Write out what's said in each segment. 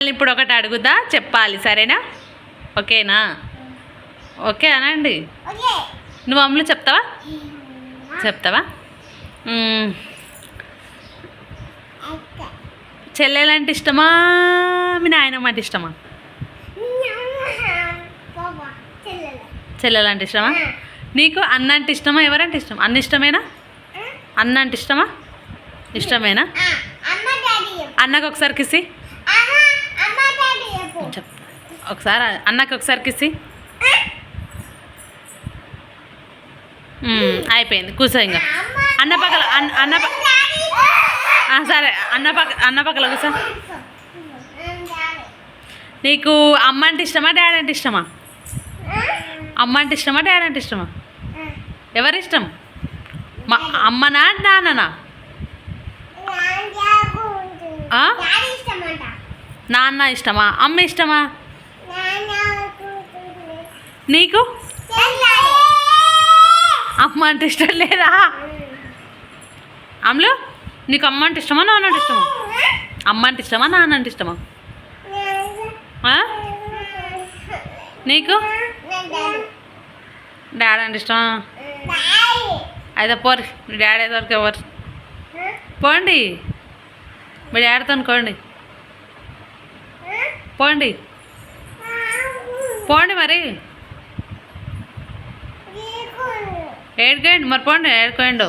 ఇప్పుడు ఒకటి అడుగుదా చెప్పాలి, సరేనా? ఓకేనా? ఓకే అనండి. నువ్వు అమ్ములు చెప్తావా? చెప్తావా? చెల్లెలంటే ఇష్టమా, మీ నాయనమ్మ అంటే ఇష్టమా? చెల్లెలంటే ఇష్టమా? నీకు అన్న అంటే ఇష్టమా, ఎవరంటే ఇష్టం? అన్న ఇష్టమేనా? అన్న అంటే ఇష్టమా? ఇష్టమేనా? అన్నకు ఒకసారి కిసి చెప్తా. ఒకసారి అన్నకి ఒకసారి కిసి. అయిపోయింది, కూర్చో. ఇంకా అన్న పక్కల అన్న సరే, అన్న పక్కల కూర్చో. నీకు అమ్మ అంటే ఇష్టమా, డాడీ అంటే ఇష్టమా? అమ్మ అంటే ఇష్టమా, డాడీ అంటే ఇష్టమా? ఎవరిష్టం? మా అమ్మనా, నాన్ననా? నాన్న ఇష్టమా, అమ్మ ఇష్టమా? నీకు అమ్మ అంటే ఇష్టం లేదా? అమ్మలు, నీకు అమ్మ అంటే ఇష్టమా, నాన్న అంటే ఇష్టమా? అమ్మ అంటే ఇష్టమా, నాన్న అంటే ఇష్టమా? నీకు డాడీ అంటే ఇష్టమా? అయితే పోరి, మీ డాడీ దొరికి ఎవరు పోండి, మీ డాడీతో అనుకోండి. పోండి పోండి, మరి ఏడుకోండి, మరి పోండి. ఏడుకోండు,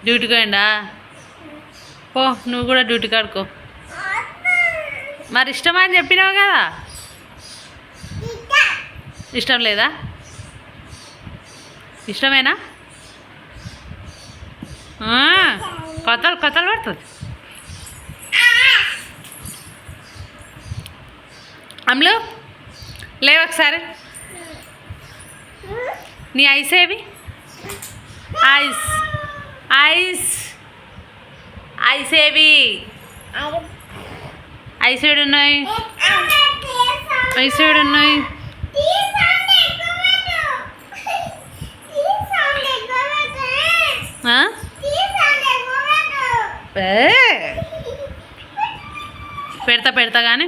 డ్యూటీకి పోయిండా? పో, నువ్వు కూడా డ్యూటీకి ఆడుకో. మరి ఇష్టమా అని చెప్పినావు కదా. ఇష్టం లేదా? ఇష్టమేనా? కొత్తలు పడుతుంది. అమ్ములు లేవు ఒకసారి. నీ ఐస్ ఏవి? ఐస్ ఐస్ ఐస్ ఏవి? ఐస్ ఏడున్నాయి? ఐస్ ఏడున్నాయి? పెడతా కానీ